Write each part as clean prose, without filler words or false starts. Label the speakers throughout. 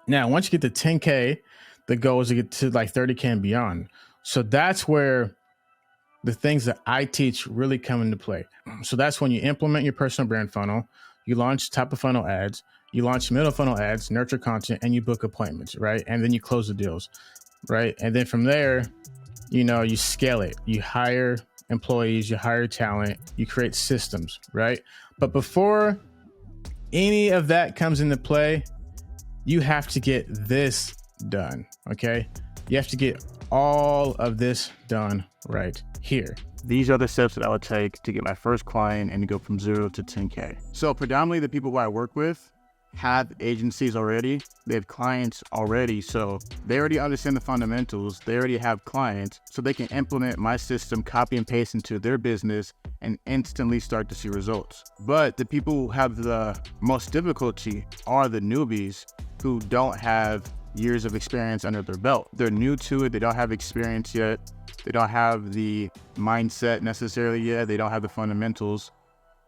Speaker 1: Now, once you get to 10K, the goal is to get to like 30K and beyond. So that's where the things that I teach really come into play. So that's when you implement your personal brand funnel, you launch top of funnel ads, you launch middle funnel ads, nurture content, and you book appointments, right? And then you close the deals, right? And then from there, you scale it. You hire employees, you hire talent, you create systems, right? But before any of that comes into play, you have to get this done, okay? You have to get all of this done right here.
Speaker 2: These are the steps that I would take to get my first client and to go from 0 to 10K. So predominantly the people who I work with have agencies already. They have clients already. So they already understand the fundamentals. They already have clients. So they can implement my system, copy and paste into their business and instantly start to see results. But the people who have the most difficulty are the newbies who don't have years of experience under their belt. They're new to it. They don't have experience yet. They don't have the mindset necessarily yet. They don't have the fundamentals.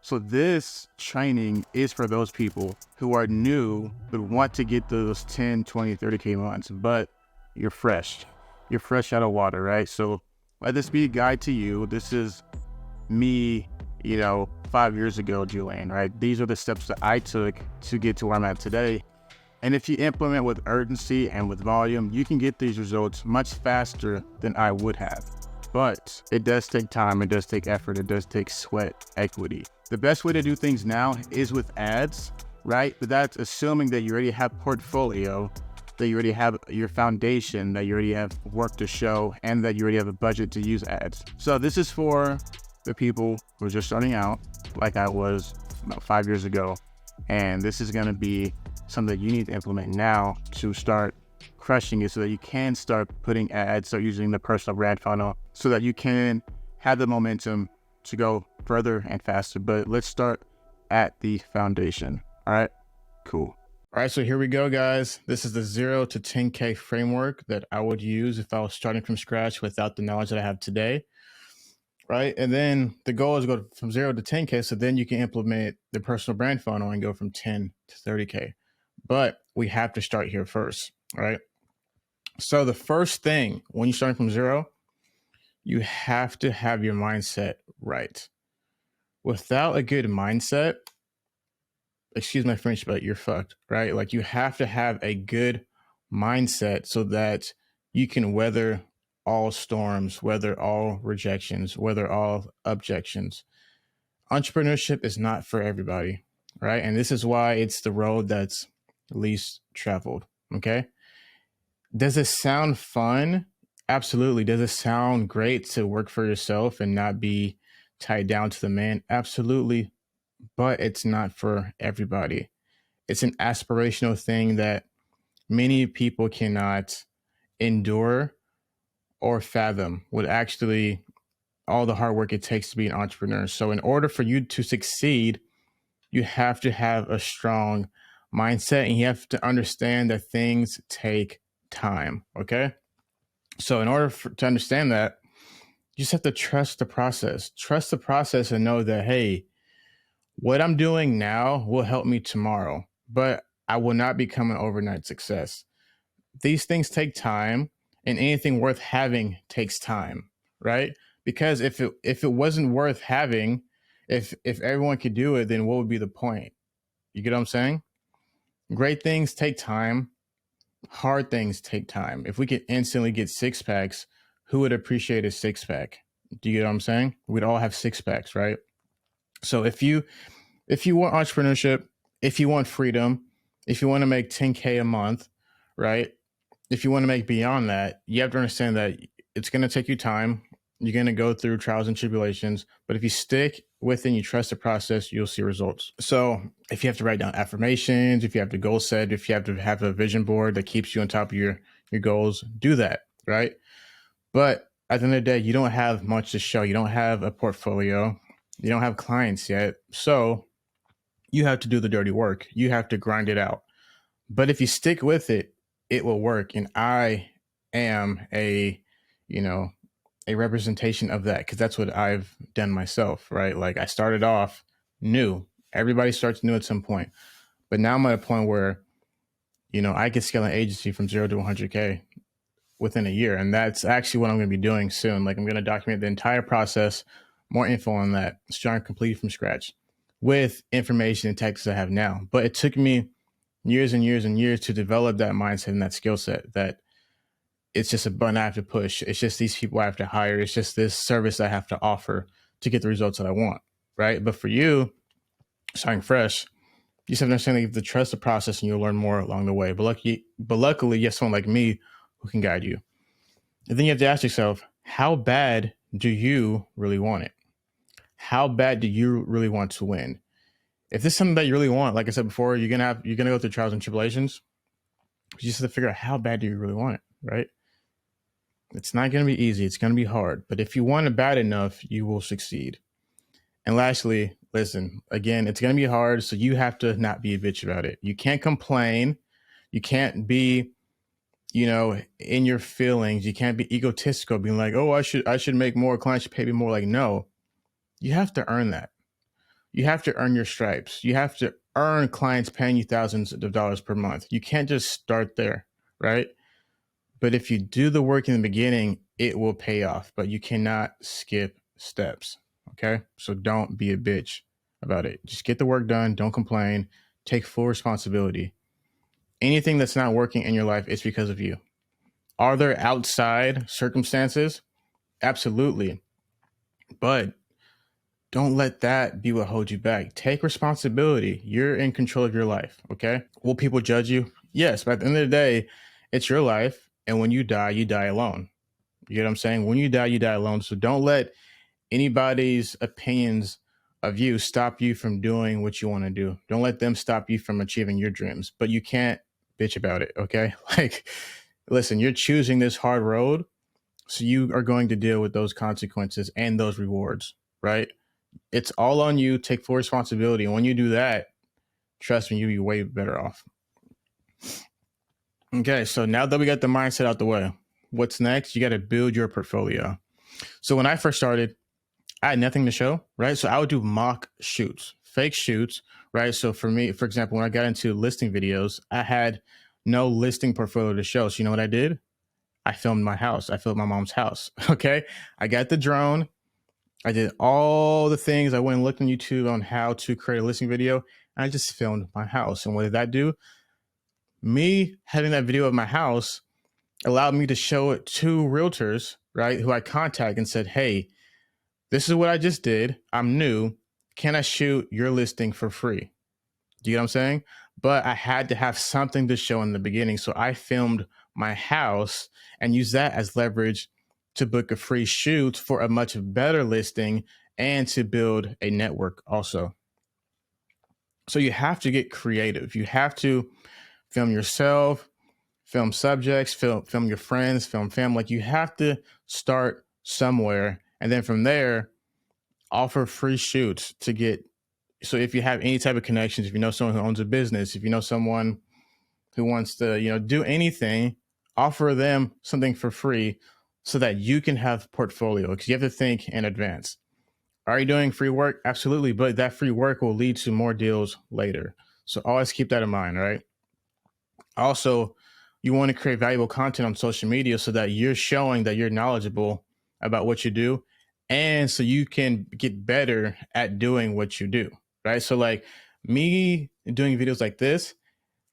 Speaker 2: So this training is for those people who are new, but want to get those 10, 20, 30K months, but you're fresh. You're fresh out of water, right? So let this be a guide to you. This is me, 5 years ago, Julian, right? These are the steps that I took to get to where I'm at today. And if you implement with urgency and with volume, you can get these results much faster than I would have. But it does take time, it does take effort, it does take sweat equity. The best way to do things now is with ads, right? But that's assuming that you already have portfolio, that you already have your foundation, that you already have work to show, and that you already have a budget to use ads. So this is for the people who are just starting out, like I was about 5 years ago. And this is gonna be something that you need to implement now to start crushing it so that you can start putting ads, start using the personal brand funnel so that you can have the momentum to go further and faster. But let's start at the foundation. All right, cool.
Speaker 1: All right, so here we go, guys. This is the 0 to 10K framework that I would use if I was starting from scratch without the knowledge that I have today. Right. And then the goal is to go from 0 to 10K. So then you can implement the personal brand funnel and go from 10 to 30K. But we have to start here first. Right. So the first thing when you're starting from 0, you have to have your mindset right. Without a good mindset, excuse my French, but you're fucked. Right. Like you have to have a good mindset so that you can weather all storms, weather all rejections, weather all objections. Entrepreneurship is not for everybody, right? And this is why it's the road that's least traveled, okay? Does it sound fun? Absolutely. Does it sound great to work for yourself and not be tied down to the man? Absolutely. But it's not for everybody. It's an aspirational thing that many people cannot endure or fathom with actually all the hard work it takes to be an entrepreneur. So in order for you to succeed, you have to have a strong mindset and you have to understand that things take time. Okay. So in order to understand that, you just have to trust the process. Trust the process and know that, hey, what I'm doing now will help me tomorrow, but I will not become an overnight success. These things take time, and anything worth having takes time, right? Because if it wasn't worth having, if everyone could do it, then what would be the point? You get what I'm saying? Great things take time. Hard things take time. If we could instantly get six packs, who would appreciate a six pack? Do you get what I'm saying? We'd all have six packs, right? So if you want entrepreneurship, if you want freedom, if you want to make 10K a month, right? If you want to make beyond that, you have to understand that it's going to take you time. You're going to go through trials and tribulations, but if you stick with it and you trust the process, you'll see results. So if you have to write down affirmations, if you have to goal set, if you have to have a vision board that keeps you on top of your goals, do that, right? But at the end of the day, you don't have much to show. You don't have a portfolio. You don't have clients yet. So you have to do the dirty work. You have to grind it out. But if you stick with it, it will work. And I am a representation of that because that's what I've done myself, right? Like I started off new. Everybody starts new at some point. But now I'm at a point where I could scale an agency from 0 to 100K within a year. And that's actually what I'm going to be doing soon. Like, I'm going to document the entire process, more info on that, starting completely from scratch with information and tactics I have now. But it took me years and years and years to develop that mindset and that skill set, that it's just a button I have to push. It's just these people I have to hire. It's just this service I have to offer to get the results that I want, right? But for you, starting fresh, you just have to understand that you have to trust the process and you'll learn more along the way. But luckily, you have someone like me who can guide you. And then you have to ask yourself, how bad do you really want it? How bad do you really want to win? If this is something that you really want, like I said before, you're gonna go through trials and tribulations. You just have to figure out, how bad do you really want it, right? It's not gonna be easy. It's gonna be hard. But if you want it bad enough, you will succeed. And lastly, listen, again, it's gonna be hard, so you have to not be a bitch about it. You can't complain. You can't be, in your feelings. You can't be egotistical, being like, oh, I should make more, clients should pay me more. Like, no, you have to earn that. You have to earn your stripes. You have to earn clients paying you thousands of dollars per month. You can't just start there, right? But if you do the work in the beginning, it will pay off, but you cannot skip steps. Okay. So don't be a bitch about it. Just get the work done. Don't complain. Take full responsibility. Anything that's not working in your life is because of you. Are there outside circumstances? Absolutely. But don't let that be what holds you back. Take responsibility. You're in control of your life. Okay. Will people judge you? Yes. But at the end of the day, it's your life. And when you die alone. You know what I'm saying? When you die alone. So don't let anybody's opinions of you stop you from doing what you want to do. Don't let them stop you from achieving your dreams, but you can't bitch about it. Okay. Like, listen, you're choosing this hard road. So you are going to deal with those consequences and those rewards, right? It's all on you. Take full responsibility. And when you do that, trust me, you'll be way better off. Okay. So now that we got the mindset out the way, what's next? You got to build your portfolio. So when I first started, I had nothing to show, right? So I would do mock shoots, fake shoots, right? So for me, for example, when I got into listing videos, I had no listing portfolio to show. So you know what I did? I filmed my house. I filmed my mom's house. Okay. I got the drone. I did all the things. I went and looked on YouTube on how to create a listing video. And I just filmed my house. And what did that do? Me having that video of my house allowed me to show it to realtors, right? Who I contacted and said, hey, this is what I just did. I'm new. Can I shoot your listing for free? Do you know what I'm saying? But I had to have something to show in the beginning. So I filmed my house and used that as leverage to book a free shoot for a much better listing and to build a network also. So you have to get creative. You have to film yourself, film subjects, film your friends, film family. Like, you have to start somewhere. And then from there, offer free shoots to get. So if you have any type of connections, if you know someone who owns a business, if you know someone who wants to, do anything, offer them something for free so that you can have portfolio, because you have to think in advance. Are you doing free work? Absolutely. But that free work will lead to more deals later. So always keep that in mind, right? Also, you want to create valuable content on social media so that you're showing that you're knowledgeable about what you do. And so you can get better at doing what you do, right? So like me doing videos like this,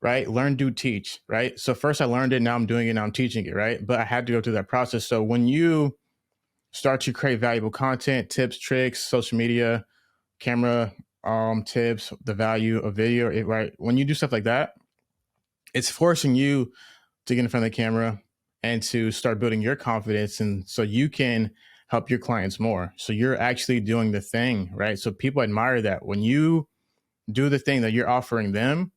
Speaker 1: right? Learn, do, teach, right? So first I learned it, now I'm doing it, now I'm teaching it, right? But I had to go through that process. So when you start to create valuable content, tips, tricks, social media, camera tips, the value of video, right? When you do stuff like that, it's forcing you to get in front of the camera and to start building your confidence. And so you can help your clients more. So you're actually doing the thing, right? So people admire that. When you do the thing that you're offering them,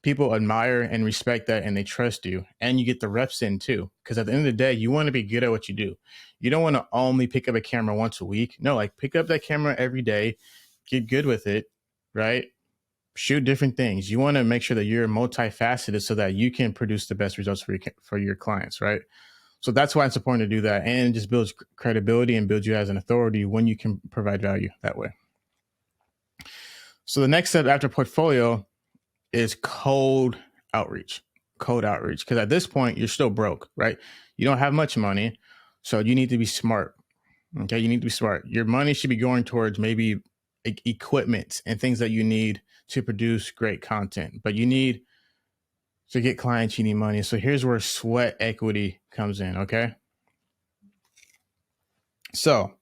Speaker 1: people admire and respect that, and they trust you, and you get the reps in too. Because at the end of the day, you want to be good at what you do. You don't want to only pick up a camera once a week. No, like, pick up that camera every day, get good with it, right? Shoot different things. You want to make sure that you're multifaceted so that you can produce the best results for your clients, right? So that's why it's important to do that, and it just builds credibility and builds you as an authority when you can provide value that way. So the next step after portfolio is cold outreach. cold outreach, because at this point you're still broke, right? You don't have much money, so you need to be smart. Okay, you need to be smart. Your money should be going towards maybe equipment and things that you need to produce great content. But you need to get clients, you need money. So here's where sweat equity comes in. Okay, so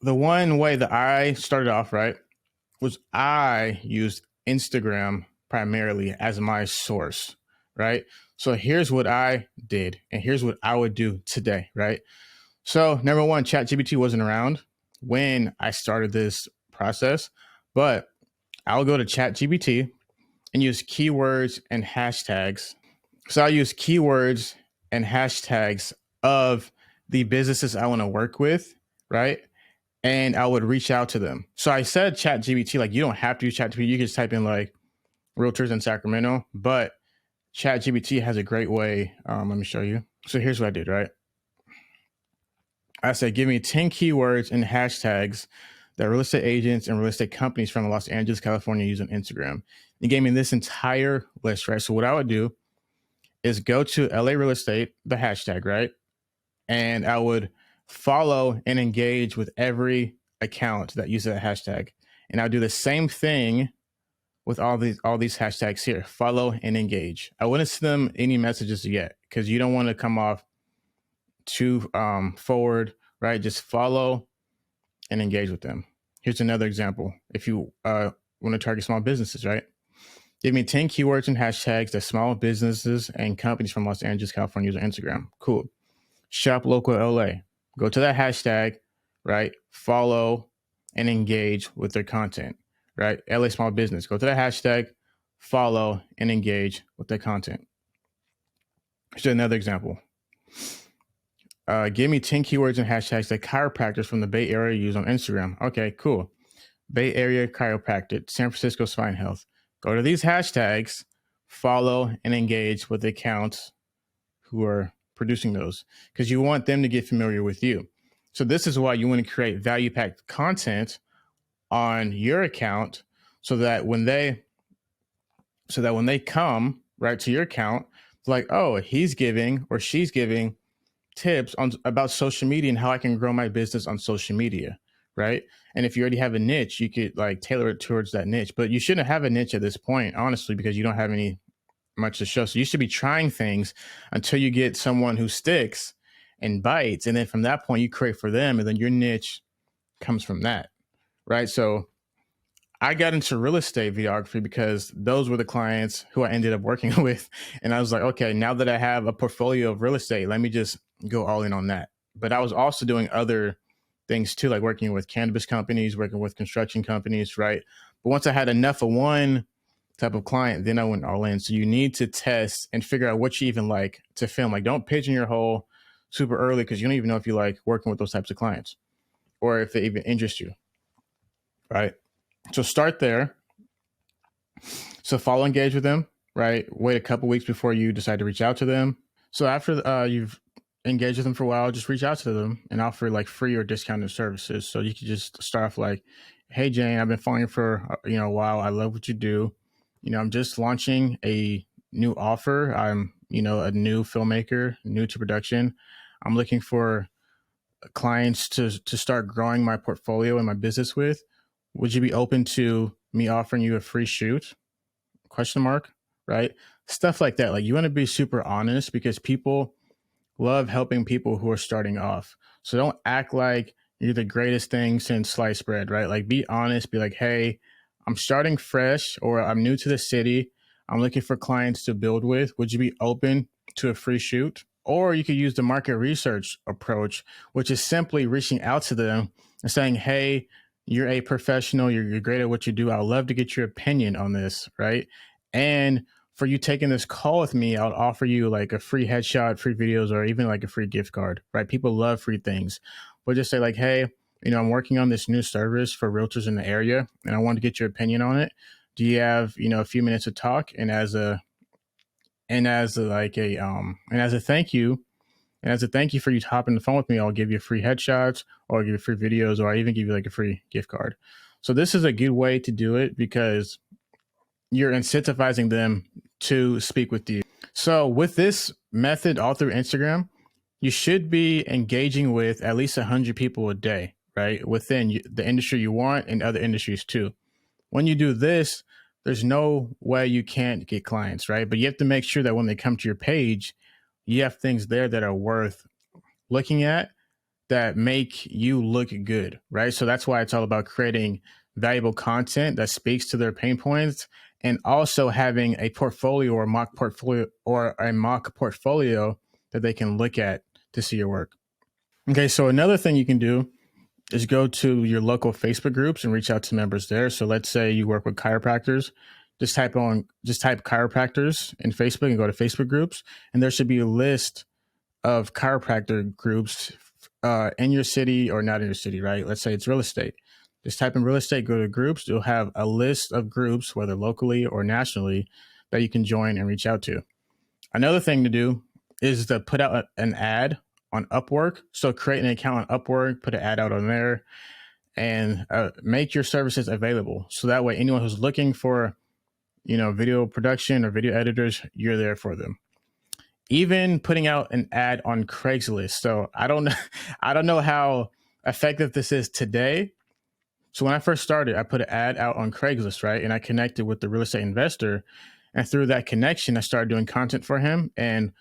Speaker 1: the one way that I started off, right, was I used Instagram primarily as my source, right? So here's what I did, and here's what I would do today, right? So number one, ChatGPT wasn't around when I started this process, but I'll go to ChatGPT and use keywords and hashtags. So I'll use keywords and hashtags of the businesses I want to work with, right? And I would reach out to them. So I said ChatGPT, like you don't have to use ChatGPT. You can just type in like realtors in Sacramento, but ChatGPT has a great way. Let me show you. So here's what I did, right? I said, give me 10 keywords and hashtags that real estate agents and real estate companies from Los Angeles, California use on Instagram. It gave me this entire list, right? So what I would do is go to LA Real Estate, the hashtag, right? And I would follow and engage with every account that uses that hashtag. And I'll do the same thing with all these hashtags here. Follow and engage. I wouldn't send them any messages yet because you don't want to come off too forward, right? Just follow and engage with them. Here's another example. If you want to target small businesses, right? Give me 10 keywords and hashtags that small businesses and companies from Los Angeles, California use on Instagram. Cool. Shop local LA. Go to that hashtag, right? Follow and engage with their content, right? LA small business. Go to that hashtag, follow and engage with their content. Here's another example. Give me 10 keywords and hashtags that chiropractors from the Bay Area use on Instagram. Okay, cool. Bay Area chiropractic, San Francisco spine health. Go to these hashtags, follow and engage with the accounts who are producing those because you want them to get familiar with you. So this is why you want to create value-packed content on your account so that when they come right to your account, it's like, oh, he's giving or she's giving tips on about social media and how I can grow my business on social media, right? And if you already have a niche, you could like tailor it towards that niche. But you shouldn't have a niche at this point, honestly, because you don't have any much to show. So you should be trying things until you get someone who sticks and bites. And then from that point, you create for them. And then your niche comes from that, right? So I got into real estate videography because those were the clients who I ended up working with. And I was like, okay, now that I have a portfolio of real estate, let me just go all in on that. But I was also doing other things too, like working with cannabis companies, working with construction companies, right? But once I had enough of one type of client, then I went all in. So you need to test and figure out what you even like to film. Like don't pigeon your hole super early because you don't even know if you like working with those types of clients or if they even interest you, right? So start there. So follow, engage with them, right? Wait a couple weeks before you decide to reach out to them. So after you've engaged with them for a while, just reach out to them and offer like free or discounted services. So you could just start off like, hey, Jane, I've been following you for a while. I love what you do. I'm just launching a new offer. I'm, a new filmmaker, new to production. I'm looking for clients to start growing my portfolio and my business with. Would you be open to me offering you a free shoot? Question mark, right? Stuff like that. Like you want to be super honest because people love helping people who are starting off. So don't act like you're the greatest thing since sliced bread, right? Like be honest, be like, hey, I'm starting fresh or I'm new to the city. I'm looking for clients to build with. Would you be open to a free shoot? Or you could use the market research approach, which is simply reaching out to them and saying, hey, you're a professional. You're great at what you do. I'd love to get your opinion on this, right? And for you taking this call with me, I'll offer you like a free headshot, free videos, or even like a free gift card, right? People love free things. But just say like, hey, I'm working on this new service for realtors in the area and I want to get your opinion on it. Do you have, a few minutes to talk? And as a thank you, for you hopping the phone with me, I'll give you free headshots or I'll give you free videos or I even give you like a free gift card. So this is a good way to do it because you're incentivizing them to speak with you. So with this method all through Instagram, you should be engaging with at least 100 people a day, right? Within the industry you want and other industries too. When you do this, there's no way you can't get clients, right? But you have to make sure that when they come to your page, you have things there that are worth looking at, that make you look good, right? So that's why it's all about creating valuable content that speaks to their pain points, and also having a portfolio or mock portfolio that they can look at to see your work. Okay, so another thing you can do is go to your local Facebook groups and reach out to members there. So let's say you work with chiropractors, just type chiropractors in Facebook and go to Facebook groups, and there should be a list of chiropractor groups in your city or not in your city, right? Let's say it's real estate. Just type in real estate, go to groups. You'll have a list of groups, whether locally or nationally, that you can join and reach out to. Another thing to do is to put out an ad on Upwork. So create an account on Upwork, put an ad out on there, and make your services available. So that way, anyone who's looking for, video production or video editors, you're there for them. Even putting out an ad on Craigslist. So I don't know how effective this is today. So when I first started, I put an ad out on Craigslist, right? And I connected with the real estate investor. And through that connection, I started doing content for him and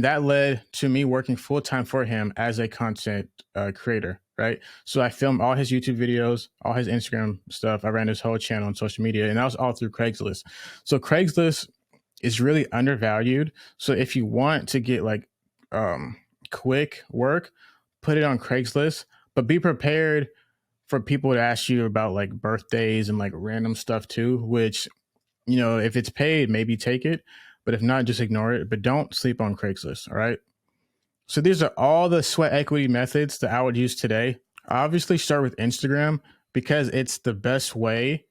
Speaker 1: that led to me working full time for him as a content creator, right? So I filmed all his YouTube videos, all his Instagram stuff. I ran his whole channel on social media, and that was all through Craigslist. So Craigslist is really undervalued. So if you want to get quick work, put it on Craigslist, but be prepared for people to ask you about like birthdays and like random stuff too, which, if it's paid, maybe take it, but if not, just ignore it. But don't sleep on Craigslist. All right. So these are all the sweat equity methods that I would use today. Obviously start with Instagram because it's the best way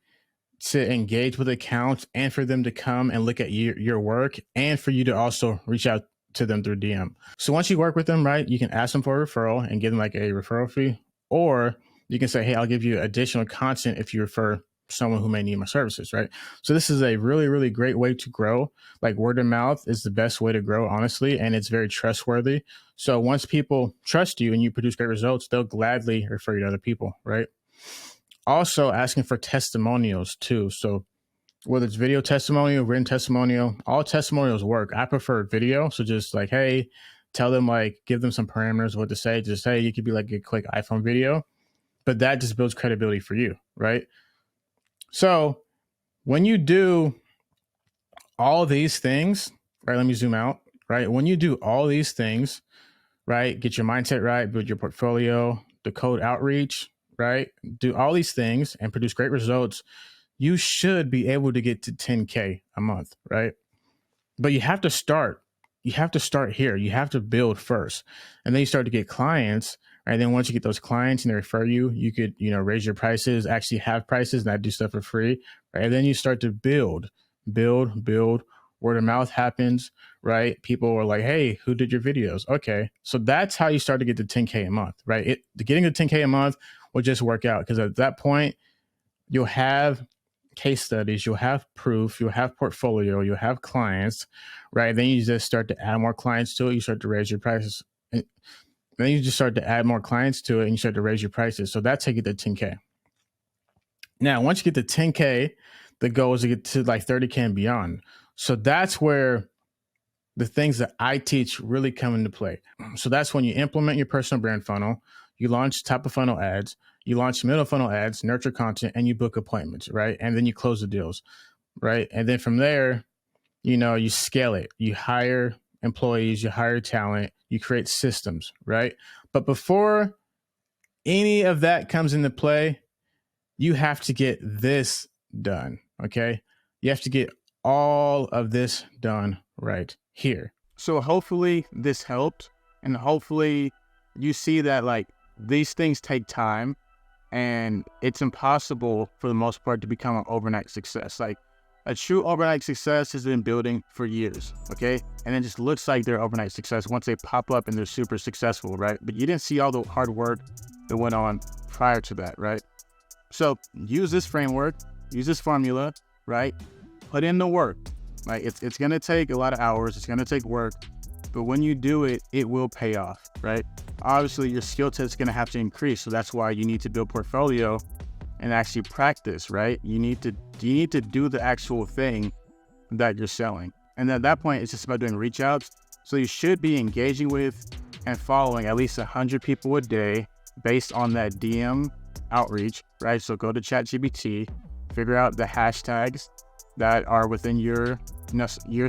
Speaker 1: to engage with accounts and for them to come and look at your work, and for you to also reach out to them through DM. So once you work with them, right, you can ask them for a referral and give them like a referral fee, or you can say, hey, I'll give you additional content if you refer someone who may need my services, right? So this is a really, really great way to grow. Like word of mouth is the best way to grow, honestly, and it's very trustworthy. So once people trust you and you produce great results, they'll gladly refer you to other people, right? Also asking for testimonials too. So whether it's video testimonial, written testimonial, all testimonials work. I prefer video. So just like, hey, tell them, like, give them some parameters of what to say. Just, hey, you could be like a quick iPhone video, but that just builds credibility for you, right? So when you do all these things, right, let me zoom out, right? When you do all these things, right, get your mindset right, build your portfolio, the code outreach, right, do all these things and produce great results, you should be able to get to 10K a month, right? But you have to start. You have to start here. You have to build first. And then you start to get clients. Right. Then once you get those clients and they refer you, you could, raise your prices, actually have prices, not do stuff for free. Right. And then you start to build. Word of mouth happens, right? People are like, hey, who did your videos? Okay. So that's how you start to get to 10K a month, right? Getting to 10K a month will just work out, because at that point, you'll have case studies, you'll have proof, you'll have portfolio, you'll have clients, right? Then you just start to add more clients to it. You start to raise your prices. Then you just start to add more clients to it and you start to raise your prices. So that's how you get to 10K. Now, once you get to 10K, the goal is to get to like 30K and beyond. So that's where the things that I teach really come into play. So that's when you implement your personal brand funnel, you launch top of funnel ads, you launch middle funnel ads, nurture content, and you book appointments, right? And then you close the deals, right? And then from there, you scale it. You hire employees, you hire talent, you create systems, right? But before any of that comes into play, you have to get this done, okay? You have to get all of this done right here. So hopefully this helped, and hopefully you see that like these things take time, and it's impossible for the most part to become an overnight success. Like a true overnight success has been building for years, okay? And it just looks like they're overnight success once they pop up and they're super successful, right? But you didn't see all the hard work that went on prior to that, right? So use this framework, use this formula, right?
Speaker 2: put in the work. Like it's gonna take a lot of hours, it's gonna take work, but when you do it, it will pay off, right? Obviously, your skill set is gonna have to increase, so that's why you need to build portfolio and actually practice, right? You need to do the actual thing that you're selling, and at that point, it's just about doing reach outs. So you should be engaging with and following at least 100 people a day based on that DM outreach, right? So go to ChatGPT, figure out the hashtags that are within your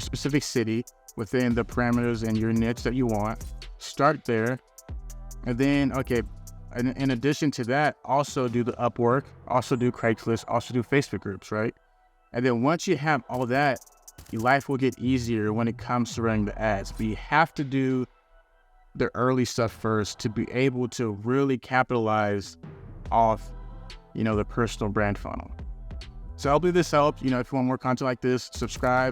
Speaker 2: specific city, within the parameters and your niche that you want. Start there. And then, okay, in addition to that, also do the Upwork, also do Craigslist, also do Facebook groups, right? And then once you have all that, your life will get easier when it comes to running the ads. But you have to do the early stuff first to be able to really capitalize off, the personal brand funnel. So hopefully this helped. If you want more content like this, subscribe.